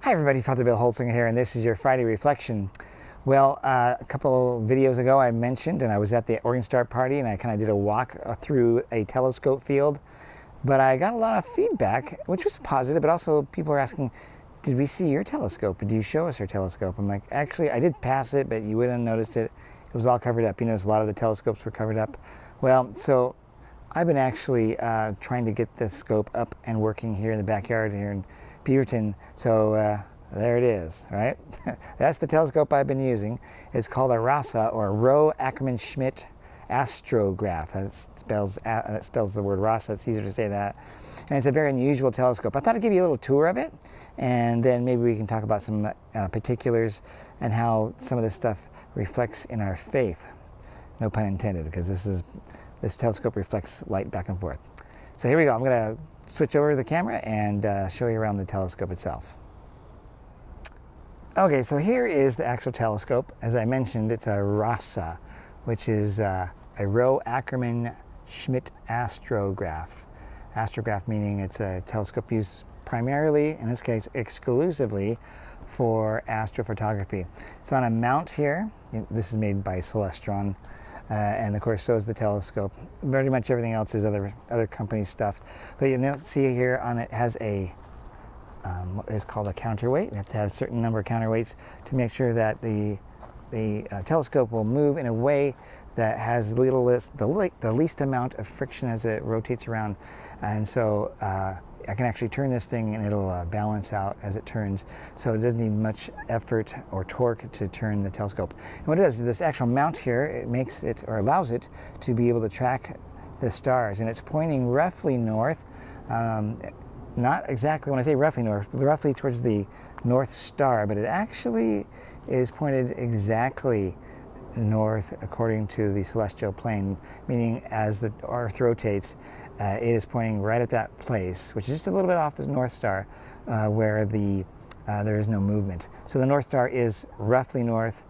Hi everybody, Father Bill Holtzinger here, and this is your Friday Reflection. Well, a couple videos ago I mentioned, and I was at the Oregon Star party, and I kind of did a walk through a telescope field, but I got a lot of feedback, which was positive, but also people are asking, did we see your telescope? Did you show us your telescope? I'm like, actually, I did pass it, but you wouldn't have noticed it. It was all covered up. You notice a lot of the telescopes were covered up. Well, so I've been actually trying to get the scope up and working here in the backyard here in Beaverton. So there it is, right? That's the telescope I've been using. It's called a RASA, or Rowe Ackerman Schmidt Astrograph. That spells the word RASA. It's easier to say that. And it's a very unusual telescope. I thought I'd give you a little tour of it, and then maybe we can talk about some particulars and how some of this stuff reflects in our faith. No pun intended, because this telescope reflects light back and forth. So here we go. I'm going to switch over to the camera and show you around the telescope itself. Okay, so here is the actual telescope. As I mentioned, it's a RASA, which is a Rowe Ackerman Schmidt Astrograph. Astrograph meaning it's a telescope used primarily, in this case exclusively, for astrophotography. It's on a mount here. This is made by Celestron. And of course, so is the telescope. Very much everything else is other company stuff. But you'll see here on it has a what is called a counterweight. You have to have a certain number of counterweights to make sure that the telescope will move in a way that has the least amount of friction as it rotates around. And so I can actually turn this thing and it'll balance out as it turns. So it doesn't need much effort or torque to turn the telescope. And what it does, this actual mount here, it makes it, or allows it to be able to track the stars. And it's pointing roughly north. Not exactly, when I say roughly north, roughly towards the North Star, but it actually is pointed exactly north according to the celestial plane, meaning as the Earth rotates, it is pointing right at that place, which is just a little bit off the North Star, where there is no movement. So the North Star is roughly north.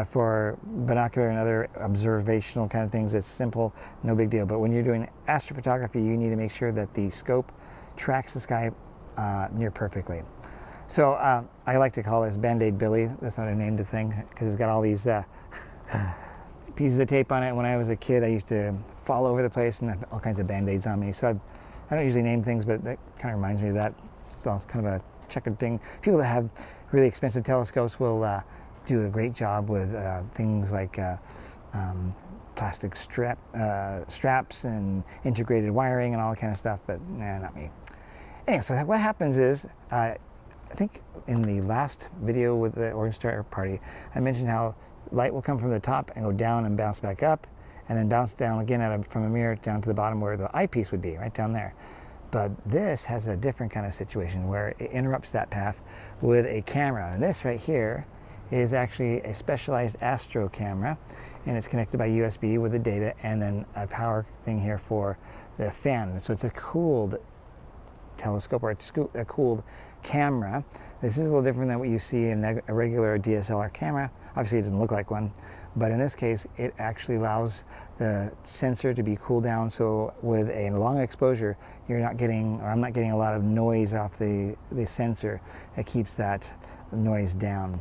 For binocular and other observational kind of things, it's simple, no big deal. But when you're doing astrophotography, you need to make sure that the scope tracks the sky near perfectly. So I like to call this Band-Aid Billy. That's not a named thing, because it's got all these pieces of tape on it. When I was a kid, I used to fall over the place and have all kinds of Band-Aids on me. So I don't usually name things, but that kind of reminds me of that. It's all kind of a checkered thing. People that have really expensive telescopes will do a great job with things like plastic straps and integrated wiring and all that kind of stuff, but nah, not me. Anyway, so what happens is, I think in the last video with the Oregon Star party, I mentioned how light will come from the top and go down and bounce back up, and then bounce down again from a mirror down to the bottom where the eyepiece would be, right down there. But this has a different kind of situation where it interrupts that path with a camera. And this right here is actually a specialized astro camera, and it's connected by USB with the data and then a power thing here for the fan. So it's a cooled telescope, or a cooled camera. This is a little different than what you see in a regular DSLR camera. Obviously it doesn't look like one, but in this case it actually allows the sensor to be cooled down, so with a long exposure you're not getting, or I'm not getting, a lot of noise off the sensor. It keeps that noise down.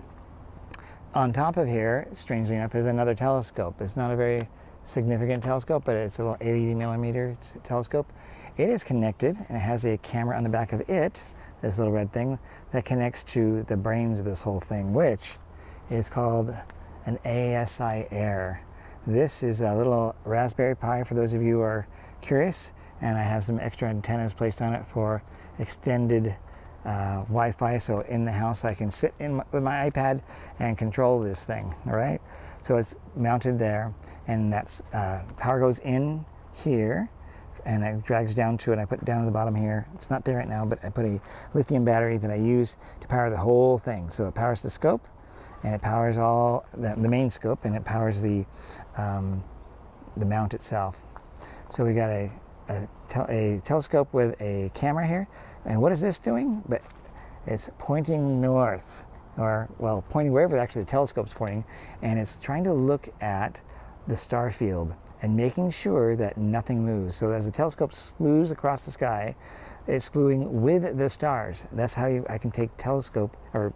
On top of here, strangely enough, is another telescope. It's not a very significant telescope, but it's a little 80mm telescope. It is connected, and it has a camera on the back of it, this little red thing, that connects to the brains of this whole thing, which is called an ASI Air. This is a little Raspberry Pi, for those of you who are curious, and I have some extra antennas placed on it for extended Wi-Fi, so in the house I can sit with my iPad and control this thing, all right? So it's mounted there, and that's power goes in here, and it drags down to it. I put it down at the bottom here. It's not there right now, but I put a lithium battery that I use to power the whole thing. So it powers the scope, and it powers all the main scope, and it powers the mount itself. So we got a telescope with a camera here, and what is this doing? But it's pointing north, or well, pointing wherever actually the telescope's pointing, and it's trying to look at the star field and making sure that nothing moves. So as the telescope slews across the sky, it's gluing with the stars. That's how I can take telescope or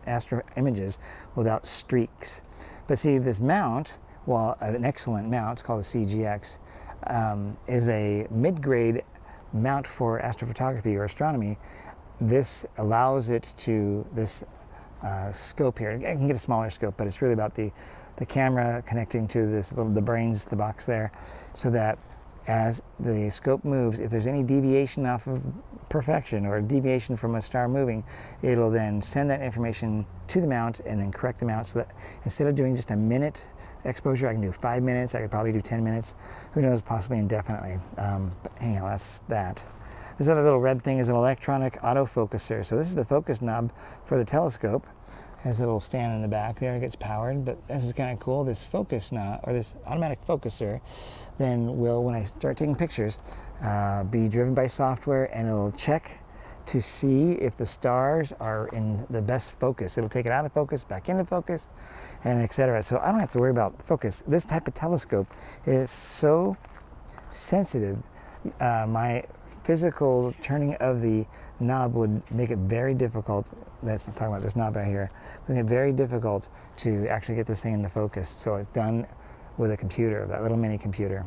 astro images without streaks. But see, this mount, while an excellent mount, it's called a CGX, is a mid-grade mount for astrophotography or astronomy. This allows it to, this scope here, I can get a smaller scope, but it's really about the camera connecting to this little, the brains, the box there, so that as the scope moves, if there's any deviation off of perfection or deviation from a star moving, it'll then send that information to the mount and then correct the mount, so that instead of doing just a minute exposure, I can do 5 minutes, I could probably do 10 minutes, who knows, possibly indefinitely. But anyhow, that's that. This other little red thing is an electronic autofocuser. So this is the focus knob for the telescope. It has a little fan in the back there, it gets powered, but this is kind of cool. This focus knob, or this automatic focuser, then will, when I start taking pictures, be driven by software, and it'll check to see if the stars are in the best focus. It'll take it out of focus, back into focus, and etc. So I don't have to worry about focus. This type of telescope is so sensitive. My physical turning of the knob would make it very difficult. That's talking about this knob right here. Would make it very difficult to actually get this thing into focus. So it's done with a computer, that little mini computer.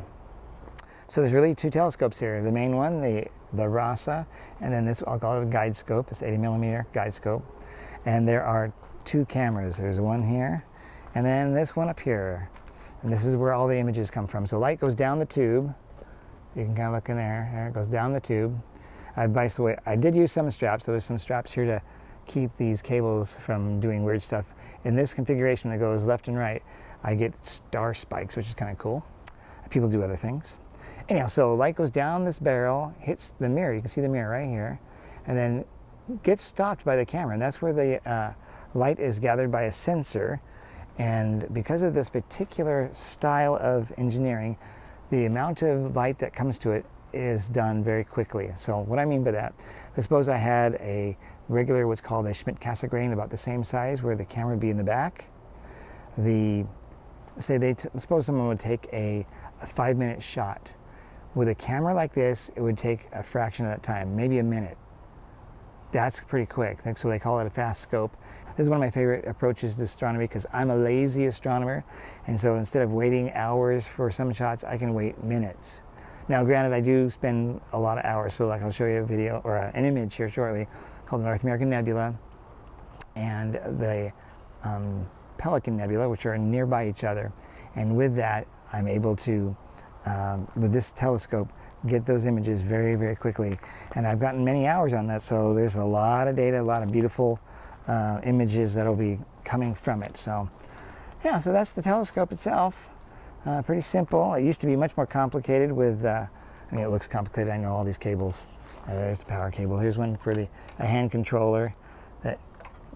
So there's really two telescopes here. The main one, the RASA, and then this, I'll call it a guide scope. It's 80mm guide scope. And there are two cameras. There's one here, and then this one up here. And this is where all the images come from. So light goes down the tube. You can kind of look in there. There it goes down the tube. By the way, I did use some straps, so there's some straps here to keep these cables from doing weird stuff. In this configuration that goes left and right, I get star spikes, which is kind of cool. People do other things. Anyhow, so light goes down this barrel, hits the mirror. You can see the mirror right here, and then gets stopped by the camera. And that's where the light is gathered by a sensor. And because of this particular style of engineering, the amount of light that comes to it is done very quickly. So what I mean by that, suppose I had a regular, what's called a Schmidt-Cassegrain, about the same size, where the camera would be in the back. Suppose someone would take a 5-minute shot. With a camera like this, it would take a fraction of that time, maybe a minute. That's pretty quick, so they call it a fast scope. This is one of my favorite approaches to astronomy, because I'm a lazy astronomer, and so instead of waiting hours for some shots, I can wait minutes. Now granted, I do spend a lot of hours, so like I'll show you a video, or an image here shortly, called the North American Nebula and the Pelican Nebula, which are nearby each other. And with that, I'm able to, with this telescope, get those images very, very quickly. And I've gotten many hours on that, so there's a lot of data, a lot of beautiful images that'll be coming from it. So yeah, so that's the telescope itself. Pretty simple. It used to be much more complicated with, I mean, it looks complicated, I know all these cables. There's the power cable. Here's one for a hand controller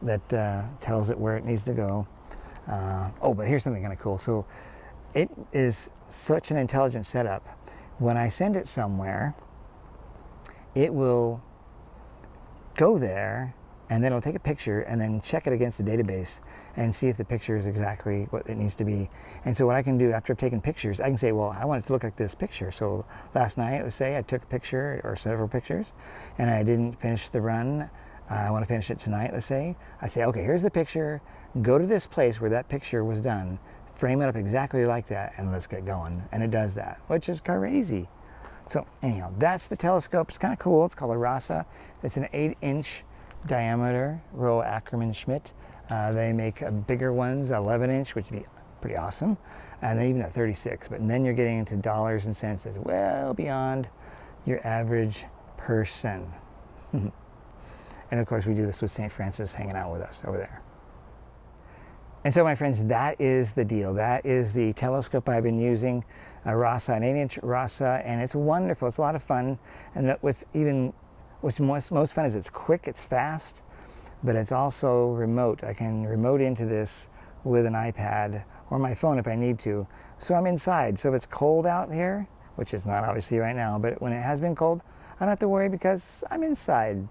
that tells it where it needs to go. Oh, but here's something kind of cool. So it is such an intelligent setup. When I send it somewhere, it will go there, and then it'll take a picture and then check it against the database and see if the picture is exactly what it needs to be. And so what I can do after I've taken pictures, I can say, well, I want it to look like this picture. So last night, let's say I took a picture or several pictures and I didn't finish the run. I want to finish it tonight, let's say. I say, okay, here's the picture. Go to this place where that picture was done. Frame it up exactly like that, and let's get going. And it does that, which is crazy. So anyhow, that's the telescope. It's kind of cool. It's called a RASA. It's an 8-inch diameter Roe Ackerman Schmidt. They make bigger ones, 11-inch, which would be pretty awesome, and then even at 36. But then you're getting into dollars and cents that's well beyond your average person. And of course, we do this with St. Francis hanging out with us over there. And so, my friends, that is the deal. That is the telescope I've been using, a RASA, an 8-inch RASA, and it's wonderful. It's a lot of fun. And what's most fun is it's quick, it's fast, but it's also remote. I can remote into this with an iPad or my phone if I need to. So I'm inside. So if it's cold out here, which is not obviously right now, but when it has been cold, I don't have to worry because I'm inside.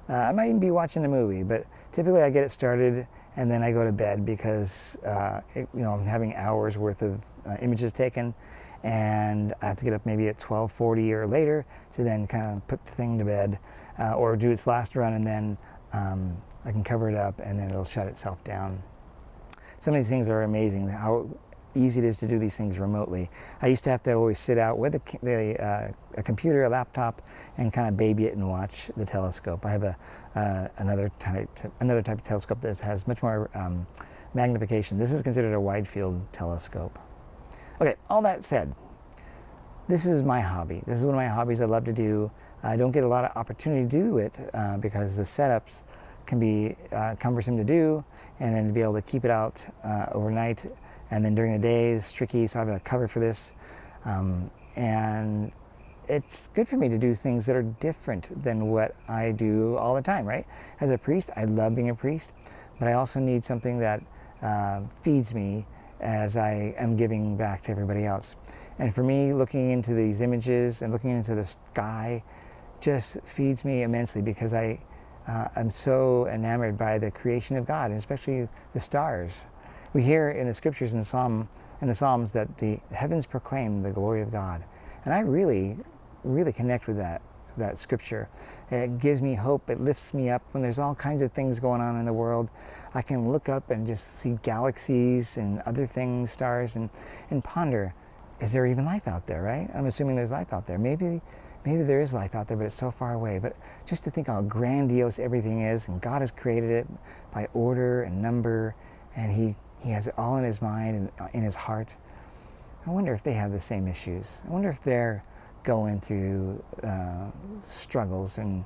I might even be watching a movie, but typically I get it started and then I go to bed because I'm having hours worth of images taken, and I have to get up maybe at 12:40 or later to then kind of put the thing to bed, or do its last run, and then I can cover it up and then it'll shut itself down. Some of these things are amazing, how easy it is to do these things remotely. I used to have to always sit out with a computer, a laptop, and kind of baby it and watch the telescope. I have another type of telescope that has much more magnification. This is considered a wide field telescope. Okay, all that said, this is my hobby. This is one of my hobbies I love to do. I don't get a lot of opportunity to do it because the setups can be cumbersome to do, and then to be able to keep it out overnight, and then during the day is tricky, so I have a cover for this. And it's good for me to do things that are different than what I do all the time, right? As a priest, I love being a priest, but I also need something that feeds me as I am giving back to everybody else. And for me, looking into these images and looking into the sky just feeds me immensely, because I'm so enamored by the creation of God, and especially the stars. We hear in the scriptures in the Psalms that the heavens proclaim the glory of God. And I really, really connect with that scripture. It gives me hope. It lifts me up when there's all kinds of things going on in the world. I can look up and just see galaxies and other things, stars, and ponder, is there even life out there, right? I'm assuming there's life out there. Maybe there is life out there, but it's so far away. But just to think how grandiose everything is, and God has created it by order and number, and He has it all in His mind and in His heart. I wonder if they have the same issues. I wonder if they're going through struggles, and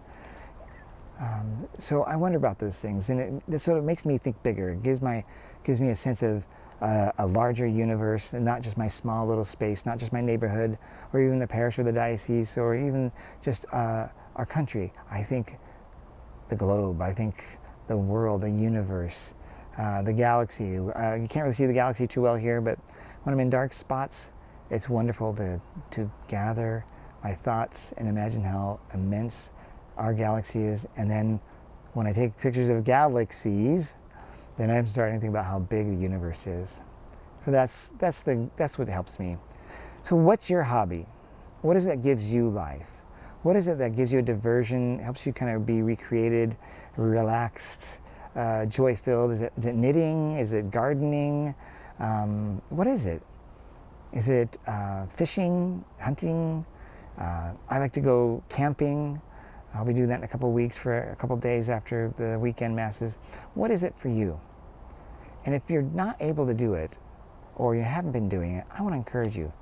so I wonder about those things, and it sort of makes me think bigger. It gives me a sense of a larger universe, and not just my small little space, not just my neighborhood, or even the parish or the diocese, or even just our country. I think the globe, I think the world, the universe, the galaxy. You can't really see the galaxy too well here, but when I'm in dark spots, it's wonderful to gather my thoughts and imagine how immense our galaxy is. And then when I take pictures of galaxies, then I'm starting to think about how big the universe is. So that's what helps me. So what's your hobby? What is it that gives you life? What is it that gives you a diversion, helps you kind of be recreated, relaxed, joy-filled? Is it knitting? Is it gardening? What is it? Is it fishing, hunting? I like to go camping. I'll be doing that in a couple of weeks for a couple of days after the weekend masses. What is it for you? And if you're not able to do it, or you haven't been doing it, I want to encourage you.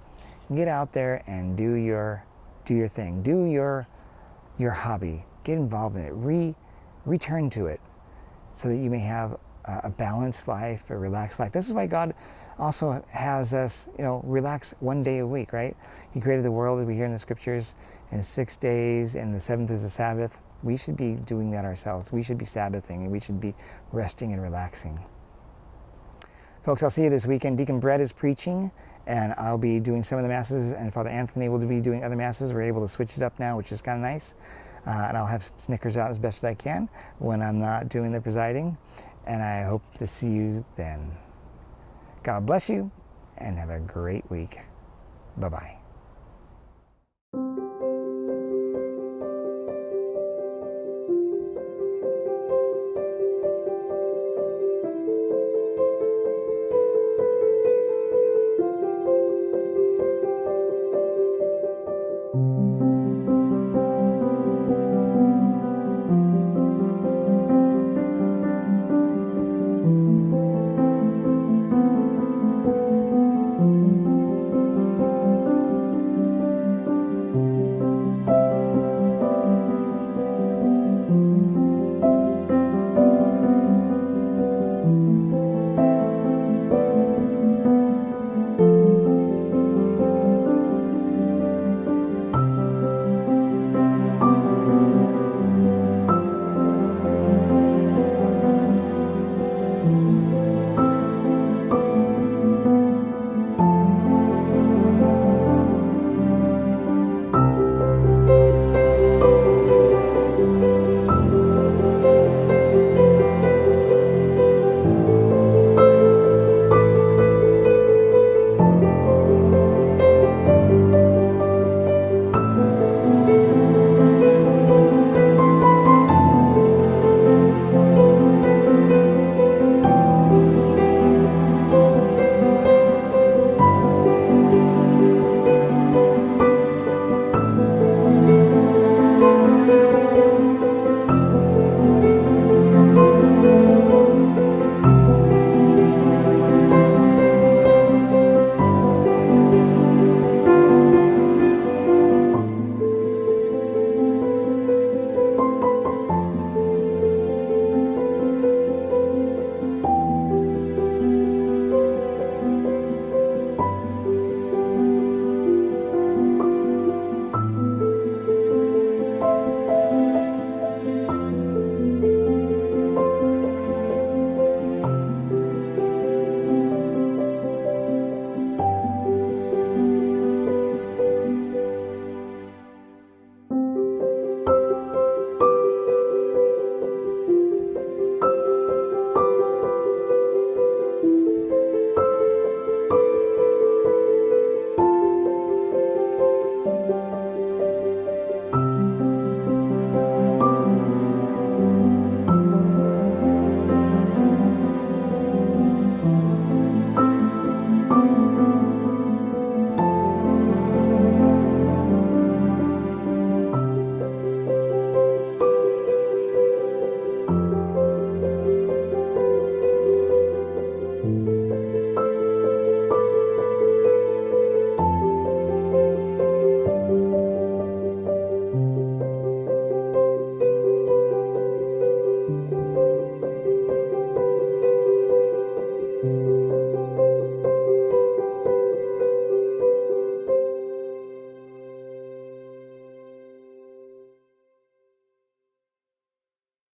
Get out there and do your thing. Do your hobby. Get involved in it. Return to it, so that you may have a balanced life, a relaxed life. This is why God also has us, relax one day a week, right? He created the world, as we hear in the scriptures, in 6 days, and the seventh is the Sabbath. We should be doing that ourselves. We should be Sabbathing, and we should be resting and relaxing. Folks, I'll see you this weekend. Deacon Brett is preaching, and I'll be doing some of the masses, and Father Anthony will be doing other masses. We're able to switch it up now, which is kind of nice. And I'll have Snickers out as best as I can when I'm not doing the presiding. And I hope to see you then. God bless you, and have a great week. Bye-bye.